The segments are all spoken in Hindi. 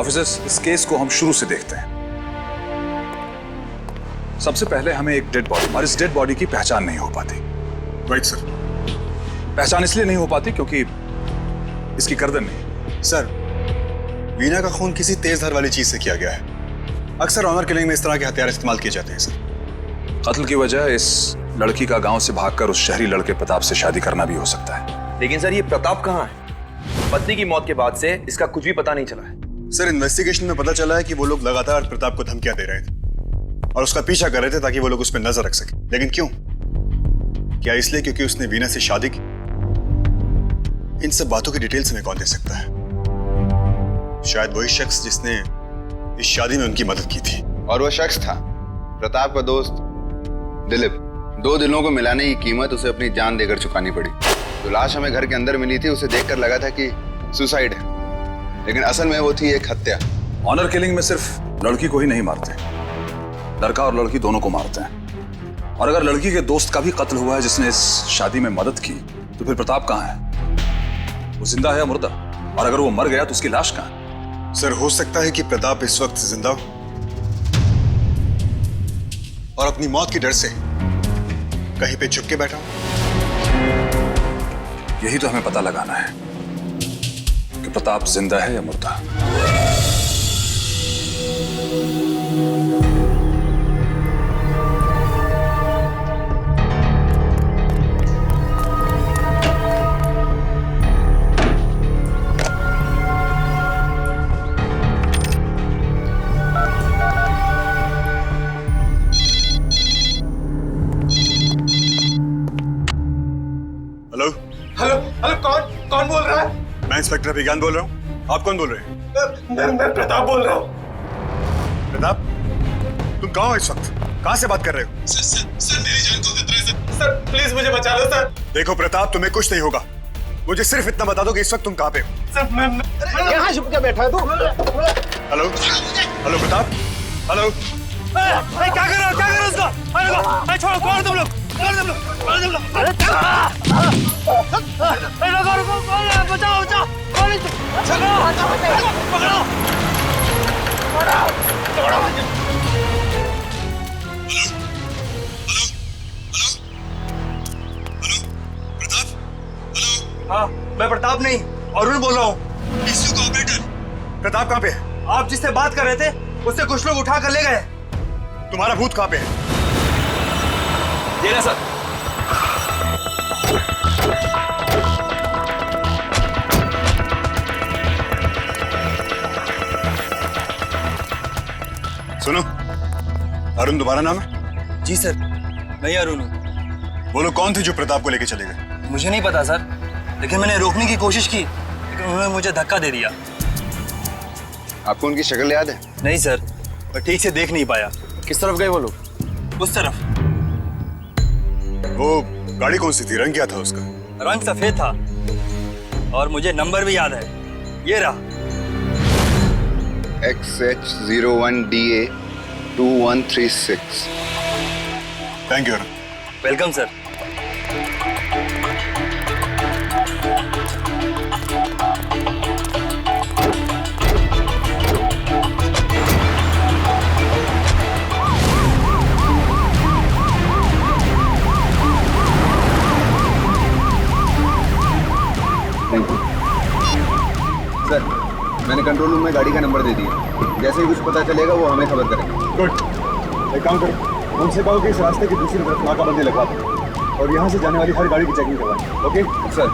ऑफिसर्स, इस केस को हम शुरू से देखते हैं। सबसे पहले हमें एक डेड बॉडी, और इस डेड बॉडी की पहचान नहीं हो पाती। Right sir. पहचान इसलिए नहीं हो पाती क्योंकि इसकी गर्दन नहीं। सर, वीना का खून किसी तेज धार वाली चीज से किया गया है। अक्सर ऑनर किलिंग में इस तरह के हथियार इस्तेमाल किए जाते हैं सर। कत्ल की वजह इस लड़की का गांव से भागकर उस शहरी लड़के प्रताप से शादी करना भी हो सकता है। लेकिन सर, ये प्रताप कहाँ है? पत्नी की मौत के बाद से इसका कुछ भी पता नहीं चला है। सर, इन्वेस्टिगेशन में पता चला है कि वो लोग लगातार प्रताप को धमकियां दे रहे थे और उसका पीछा कर रहे थे ताकि वो लोग उस पर नजर रख सके। लेकिन क्यों? क्या इसलिए क्योंकि उसने वीना से शादी की? इन सब बातों की डिटेल्स हमें कौन दे सकता है? शायद वही शख्स जिसने इस शादी में उनकी मदद की थी। और वो शख्स था प्रताप का दोस्त दिलीप। दो दिलों को मिलाने की कीमत उसे अपनी जान देकर चुकानी पड़ी। तो लाश हमें घर के अंदर मिली थी, उसे देखकर लगा था कि सुसाइड है, लेकिन असल में वो थी एक हत्या। ऑनर किलिंग में सिर्फ लड़की को ही नहीं मारते, लड़का और लड़की दोनों को मारते हैं। और अगर लड़की के दोस्त का भी कत्ल हुआ है जिसने इस शादी में मदद की, तो फिर प्रताप कहाँ है? वो जिंदा है या मुर्दा? और अगर वो मर गया तो उसकी लाश कहाँ है? सर, हो सकता है कि प्रताप इस वक्त जिंदा हो और अपनी मौत के डर से कहीं पे छुप के बैठा हो। यही तो हमें पता लगाना है कि प्रताप जिंदा है या मुर्दा। हेलो हेलो हेलो, कौन बोल रहा है? मैं इंस्पेक्टर अभिज्ञान बोल रहा हूँ। आप कौन बोल रहे हैं? मैं प्रताप बोल रहा हूँ। प्रताप, तुम कहाँ हो इस वक्त? कहाँ से बात कर रहे हो? सर मेरी जान को खतरा है सर। सर प्लीज मुझे बचा लो सर। देखो प्रताप, तुम्हें कुछ नहीं होगा। मुझे सिर्फ इतना बता दो कि इस वक्त तुम कहाँ पे हो। सर मैं यहाँ छुप के बैठा है तू? Hello hello Pratap, hello. क्या कर रहे हो? क्या कर रहे हो उसका? अरे छोड़ो, कौन तुम लोग? कौन तुम लोग? कौन तुम लोग? अरे बचाओ बचाओ! कौन है तुम? पकड़ो! हाँ, मैं प्रताप नहीं, अरुण बोल रहा हूँ। पीसीयू का ऑपरेटर। प्रताप कहाँ पे है? आप जिससे बात कर रहे थे उससे कुछ लोग उठा कर ले गए। तुम्हारा भूत कहाँ पे है? ये ना सर। सुनो, अरुण तुम्हारा नाम है? जी सर, मैं ही अरुण हूँ। बोलो, कौन थे जो प्रताप को लेके चले गए? मुझे नहीं पता सर, लेकिन मैंने रोकने की कोशिश की, लेकिन उन्होंने मुझे धक्का दे दिया। आपको उनकी शक्ल याद है? नहीं सर, मैं ठीक से देख नहीं पाया। किस तरफ गए वो लोग? उस तरफ। वो गाड़ी कौन सी थी? रंग क्या था उसका? रंग सफेद था और मुझे नंबर भी याद है, ये रहा। XH01DA 2136। Thank you Arun. Welcome sir. Sir, मैंने कंट्रोल रूम में गाड़ी का नंबर दे दिया। जैसे ही कुछ पता चलेगा वो हमें खबर करेंगे। गुड। एक काम करो, उनसे कहो कि इस रास्ते की दूसरी तरफ नाकाबंदी लगवा दो और यहाँ से जाने वाली हर गाड़ी की चेकिंग करवाएं। Okay sir.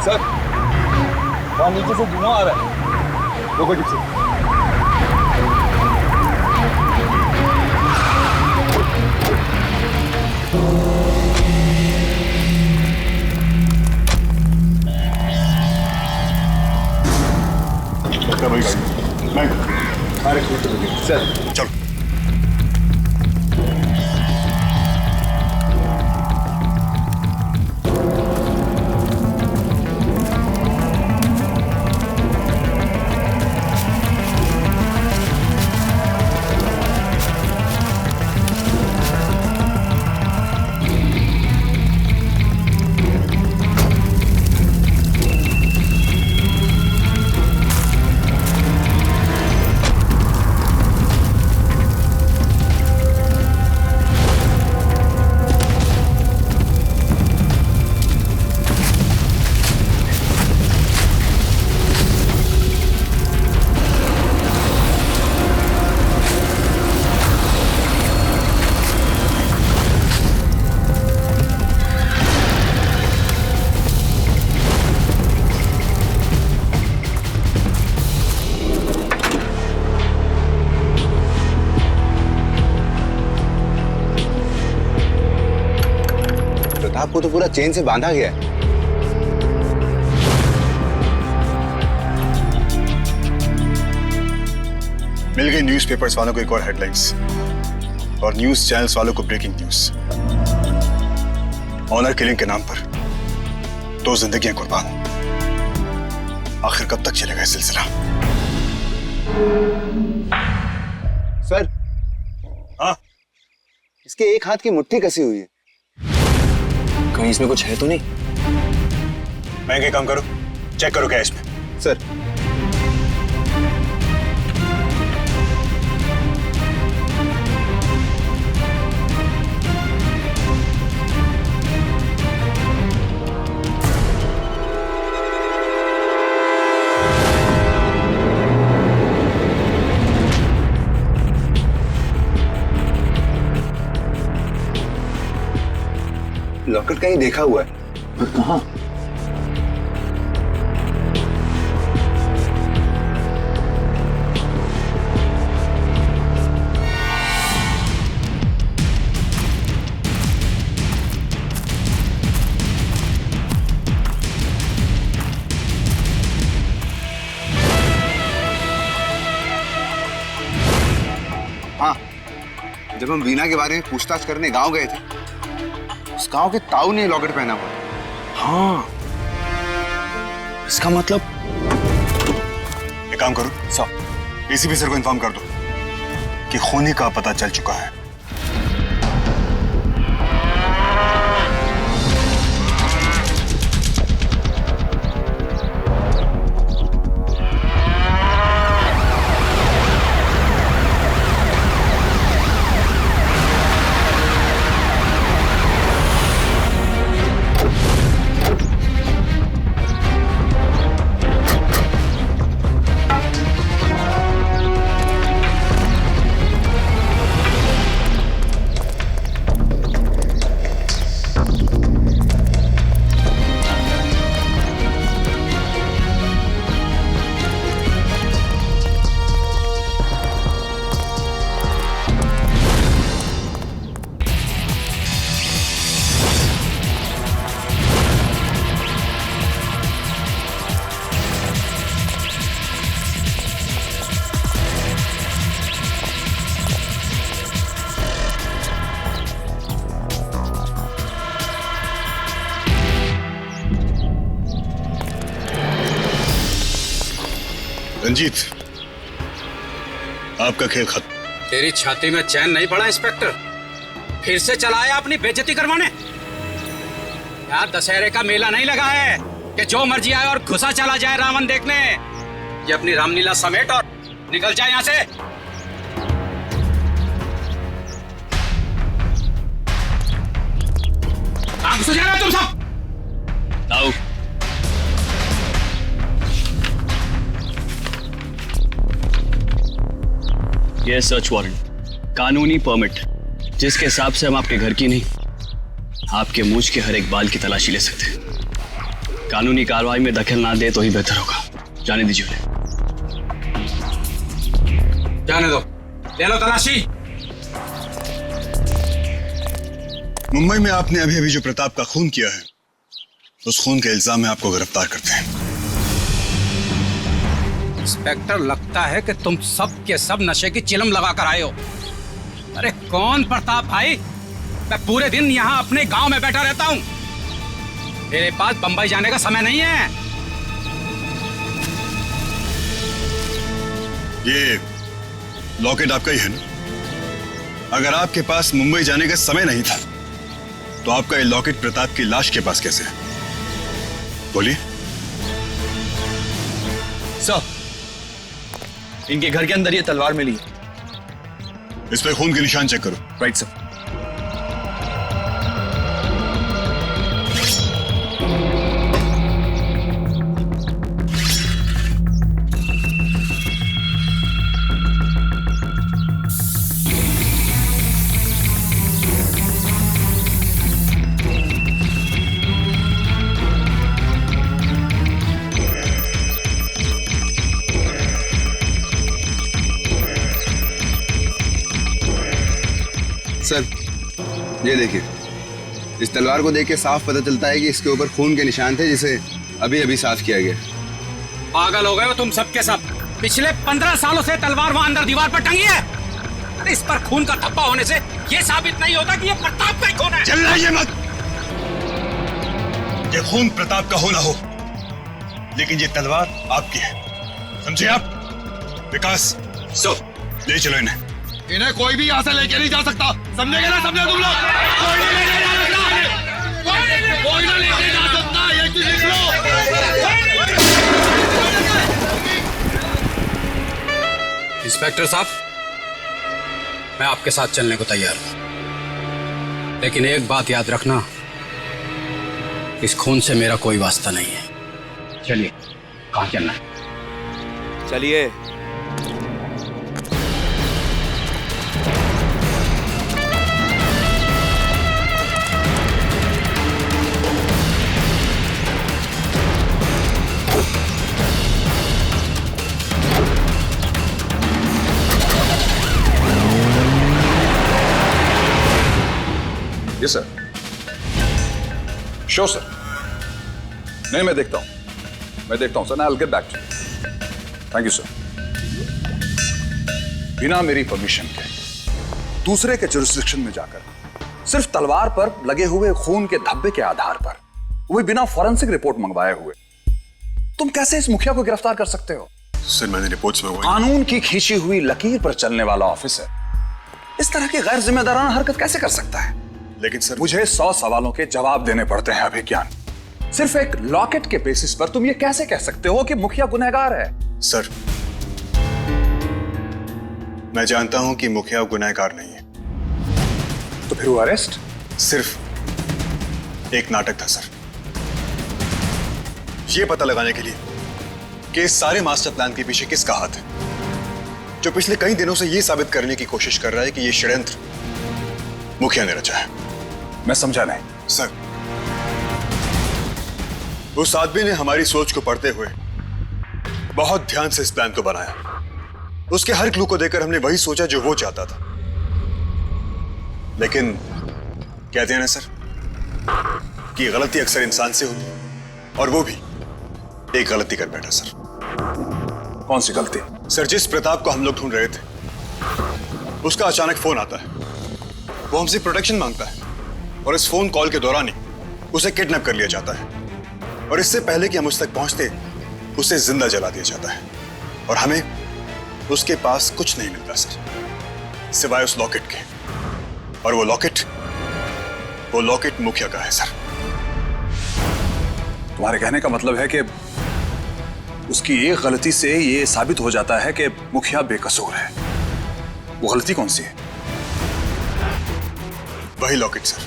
सर, वहाँ नीचे से धुआं आ रहा है। रोको जिप्सी। वही गाड़ी। मैं सर, चलो। प्रताप को तो पूरा चेन से बांधा गया है। मिल गई न्यूज़पेपर्स वालों को एक और हेडलाइंस और न्यूज चैनल्स वालों को ब्रेकिंग न्यूज। ऑनर किलिंग के नाम पर 2 जिंदगियां कुर्बान। आखिर कब तक चलेगा यह सिलसिला? सर, हाँ, इसके एक हाथ की मुट्ठी कसी हुई है। कहीं इसमें कुछ है तो नहीं? मैं क्या काम करूं? चेक करो क्या है इसमें। सर, लॉकेट कहीं देखा हुआ है। कहाँ? हाँ, जब हम वीना के बारे में पूछताछ करने गांव गए थे, उस गांव के ताऊ ने लॉकेट पहना हुआ। हाँ, इसका मतलब एक काम करो सर, एसीपी सर को इन्फॉर्म कर दो कि खूनी का पता चल चुका है। रंजीत, आपका खेल खत्म। तेरी छाती में चैन नहीं पड़ा इंस्पेक्टर? फिर से चलाया अपनी बेइज्जती करवाने? यार, दशहरे का मेला नहीं लगा है कि जो मर्जी आए और घुसा चला जाए रावण देखने। ये अपनी रामलीला समेट और निकल जाए यहां से। कहां घुस जा रहे हो तुम सब? आओ। ये सर्च वारंट, कानूनी परमिट, जिसके हिसाब से हम आपके घर की नहीं, आपके मूंछ के हर एक बाल की तलाशी ले सकते हैं। कानूनी कार्रवाई में दखल ना दे तो ही बेहतर होगा। जाने दीजिए उन्हें। जाने दो, ले लो तलाशी। मुंबई में आपने अभी अभी जो प्रताप का खून किया है, उस खून के इल्जाम में आपको गिरफ्तार करते हैं। इंस्पेक्टर, लगता है कि तुम सब के सब नशे की चिलम लगा कर आए हो। अरे कौन प्रताप भाई? मैं पूरे दिन यहाँ अपने गांव में बैठा रहता हूँ। मेरे पास बंबई जाने का समय नहीं है। ये लॉकेट आपका ही है ना? अगर आपके पास मुंबई जाने का समय नहीं था, तो आपका ये लॉकेट प्रताप की लाश के पास कैसे है? बोलिए। सर, इनके घर के अंदर ये तलवार मिली है। इस पे खून के निशान चेक करो। Right sir. सर, ये देखिए, इस तलवार को देख के साफ पता चलता है कि इसके ऊपर खून के निशान थे, जिसे अभी अभी साफ किया गया। पागल हो गए हो तुम सबके सब। पिछले 15 सालों से तलवार वहां अंदर दीवार पर टंगी है। अरे इस पर खून का धब्बा होने से ये साबित नहीं होता कि ये प्रताप का ही खून है। चिल्लाइए मत। ये खून प्रताप का हो ना हो, लेकिन ये तलवार आपकी है, समझे आप? विकास, ले चलो इन्हें। इन्हें कोई भी यहाँ से लेके नहीं जा सकता, समझे ना? समझे तुम लोग? कोई नहीं लेके जा सकता, कोई ना लेके जा सकता, ये चीज लिख लो। इंस्पेक्टर साहब, मैं आपके साथ चलने को तैयार हूं, लेकिन एक बात याद रखना, इस खून से मेरा कोई वास्ता नहीं है। चलिए, कहाँ चलना है? चलिए। Yes sir. Sure sir. नहीं, मैं देखता हूं sir. I will get back to you. Thank you sir. बिना मेरी परमिशन के दूसरे के जुरिस्डिक्शन में जाकर सिर्फ तलवार पर लगे हुए खून के धब्बे के आधार पर, वो भी बिना फॉरेंसिक रिपोर्ट मंगवाए हुए, तुम कैसे इस मुखिया को गिरफ्तार कर सकते हो? सर, मैंने रिपोर्ट्स मंगवाई। कानून की खींची हुई लकीर पर चलने वाला ऑफिसर इस तरह की गैर जिम्मेदाराना हरकत कैसे कर सकता है? लेकिन सर, मुझे 100 सवालों के जवाब देने पड़ते हैं अभिज्ञान। सिर्फ एक लॉकेट के बेसिस पर तुम ये कैसे कह सकते हो कि मुखिया गुनहगार है? सर, मैं जानता हूं कि मुखिया गुनहगार नहीं है। तो फिर वो अरेस्ट? सिर्फ एक नाटक था सर, ये पता लगाने के लिए कि इस सारे मास्टर प्लान के पीछे किसका हाथ है, जो पिछले कई दिनों से ये साबित करने की कोशिश कर रहा है कि ये षड्यंत्र मुखिया ने रचा है। मैं समझा नहीं। सर, उस आदमी ने हमारी सोच को पढ़ते हुए बहुत ध्यान से इस प्लान को बनाया। उसके हर क्लू को देखकर हमने वही सोचा जो वो चाहता था। लेकिन कहते हैं ना सर कि गलती अक्सर इंसान से होती, और वो भी एक गलती कर बैठा सर। कौन सी गलती? सर, जिस प्रताप को हम लोग ढूंढ रहे थे, उसका अचानक फोन आता है। वो हमसे प्रोटेक्शन मांगता है, और इस फोन कॉल के दौरान ही उसे किडनैप कर लिया जाता है, और इससे पहले कि हम उस तक पहुंचते उसे जिंदा जला दिया जाता है। और हमें उसके पास कुछ नहीं मिलता सर, सिवाय उस लॉकेट के। और वो लॉकेट मुखिया का है सर। तुम्हारे कहने का मतलब है कि उसकी एक गलती से ये साबित हो जाता है कि मुखिया बेकसूर है। वो गलती कौन सी है? वही लॉकेट सर,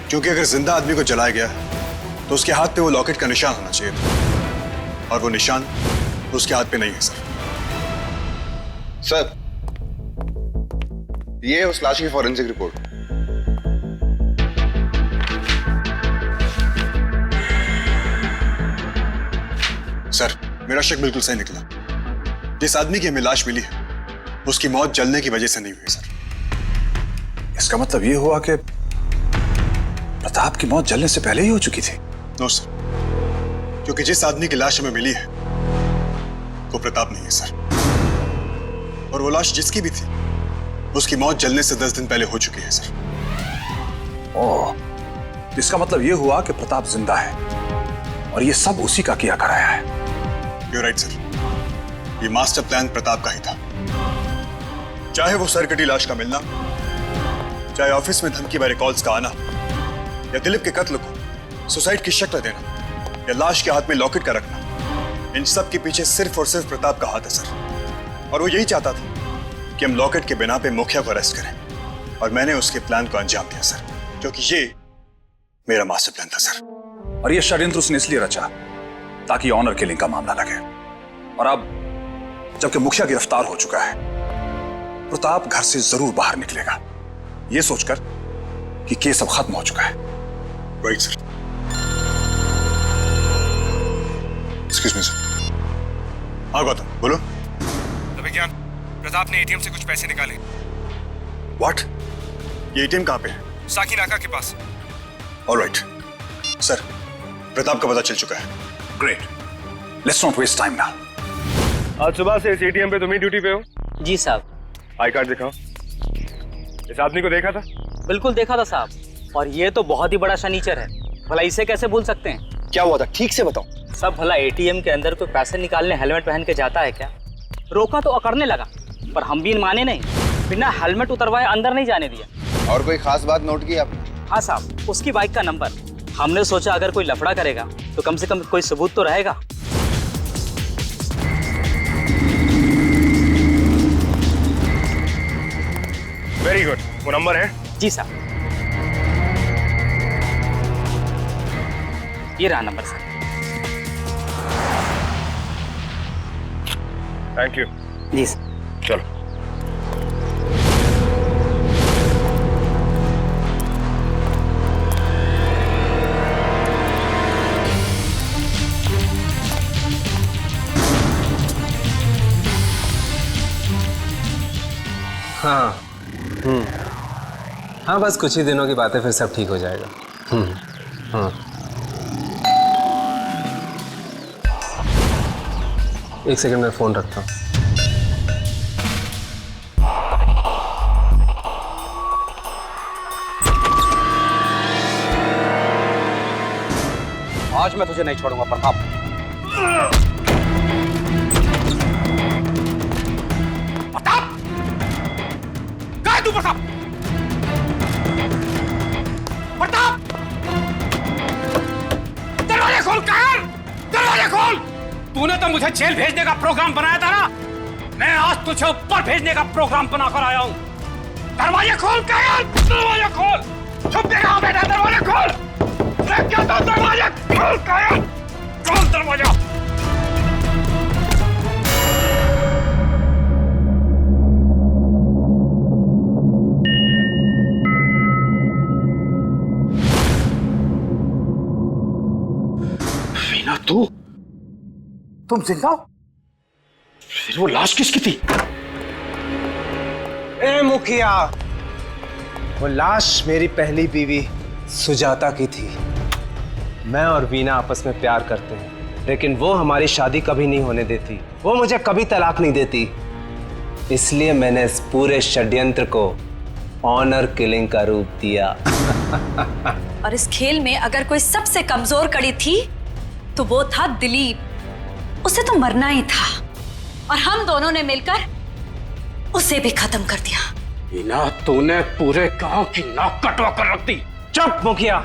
क्योंकि अगर जिंदा आदमी को जलाया गया तो उसके हाथ पे वो लॉकेट का निशान होना चाहिए था, और वो निशान उसके हाथ पे नहीं है सर। सर, ये है उस लाश की फॉरेंसिक रिपोर्ट। सर, मेरा शक बिल्कुल सही निकला। जिस आदमी की हमें लाश मिली है, उसकी मौत जलने की वजह से नहीं हुई सर। इसका मतलब ये हुआ कि प्रताप की मौत जलने से पहले ही हो चुकी थी? नो सर, क्योंकि जिस आदमी की लाश हमें मिली है वो प्रताप नहीं है सर, और वो लाश जिसकी भी थी उसकी मौत जलने से 10 दिन पहले हो चुकी है सर। ओह, इसका मतलब ये हुआ कि प्रताप जिंदा है और ये सब उसी का किया कराया है। You're right, सर, ये मास्टर प्लान प्रताप का ही था। चाहे वो सरकटी लाश का मिलना, चाहे ऑफिस में धमकी भरे कॉल्स का आना, या दिलीप के कत्ल को सुसाइड की शक्ल देना, या लाश के हाथ में लॉकेट का रखना, इन सब के पीछे सिर्फ और सिर्फ प्रताप का हाथ है सर। और वो यही चाहता था कि हम लॉकेट के बिना पे मुखिया को अरेस्ट करें, और मैंने उसके प्लान को अंजाम दिया सर, क्योंकि ये मेरा मास्टर प्लान था सर। और ये षड्यंत्र उसने इसलिए रचा ताकि ऑनर किलिंग का मामला लगे। और अब जबकि मुखिया गिरफ्तार हो चुका है, प्रताप घर से जरूर बाहर निकलेगा, यह सोचकर कि केस अब खत्म हो चुका है। Right sir. Excuse me sir. हाँ गौतम, बोलो। विज्ञान, प्रताप ने एटीएम से कुछ पैसे निकाले। व्हाट? ये एटीएम कहाँ पे है? साकीनाका के पास। ऑलराइट सर, प्रताप का पता चल चुका है। Great, let's not waste time now. आज सुबह से इस एटीएम पे तुम ही ड्यूटी पे हो? जी साहब। आई कार्ड दिखाओ। इस आदमी को देखा था? बिल्कुल देखा था साहब, और ये तो बहुत ही बड़ा शनीचर है, भला इसे कैसे भूल सकते हैं? क्या हुआ था, ठीक से बताओ। सब भला एटीएम के अंदर कोई पैसे निकालने हेलमेट पहन के जाता है क्या? रोका तो अकड़ने लगा, पर हम भी माने नहीं, बिना हेलमेट उतरवाए अंदर नहीं जाने दिया। और कोई खास बात नोट की आपने? हाँ साहब, उसकी बाइक का नंबर। हमने सोचा अगर कोई लफड़ा करेगा तो कम से कम कोई सबूत तो रहेगा। वेरी गुड, वो नंबर है? जी साहब, ये रहा नंबर सर। Thank you. जी सर। चलो। हाँ हाँ, बस कुछ ही दिनों की बात है, फिर सब ठीक हो जाएगा। हाँ, एक सेकंड में फोन रखता हूँ। आज मैं तुझे नहीं छोड़ूंगा प्रताप। प्रताप, कहाँ है तू प्रताप? प्रताप, दरवाजे खोल कर, दरवाजे खोल। तूने तो मुझे जेल भेजने का प्रोग्राम बनाया था ना, मैं आज तुझे ऊपर भेजने का प्रोग्राम बनाकर आया हूँ। दरवाजे खोल कर, दरवाजे खोल। चुप देखा बेटा, दरवाजे खोल। मैं कहता हूँ दरवाजा खोल कर, खोल दरवाजा। वीना, तुम जिंदा हो? फिर वो लाश किसकी थी? ए मुखिया, वो लाश मेरी पहली बीवी सुजाता की थी। मैं और वीना आपस में प्यार करते हैं, लेकिन वो हमारी शादी कभी नहीं होने देती। वो मुझे कभी तलाक नहीं देती। इसलिए मैंने इस पूरे षड्यंत्र को ऑनर किलिंग का रूप दिया। और इस खेल में अगर कोई सबसे कमजोर कड़ी थी तो वो था दिलीप। उसे तो मरना ही था, और हम दोनों ने मिलकर उसे भी खत्म कर दिया। वीना, तूने पूरे गांव की नाक कटवा कर रख दी। चुप मुखिया,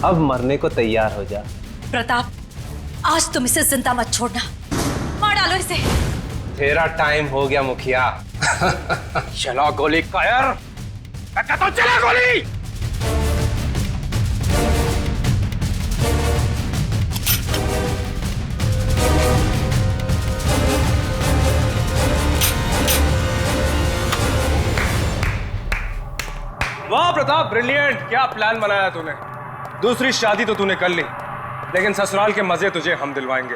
अब मरने को तैयार हो जा। प्रताप, आज तुम इसे जिंदा मत छोड़ना, मार डालो इसे। तेरा टाइम हो गया मुखिया। चला गोली कायर, मैं कहता हूं चला गोली। वाह प्रताप, ब्रिलियंट। क्या प्लान बनाया तूने। दूसरी शादी तो तूने कर ली, लेकिन ससुराल के मजे तुझे हम दिलवाएंगे।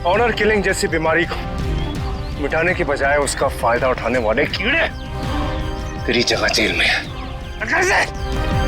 ऑनर किलिंग जैसी बीमारी को मिटाने की बजाय उसका फायदा उठाने वाले कीड़े तेरी जगह जेल में है।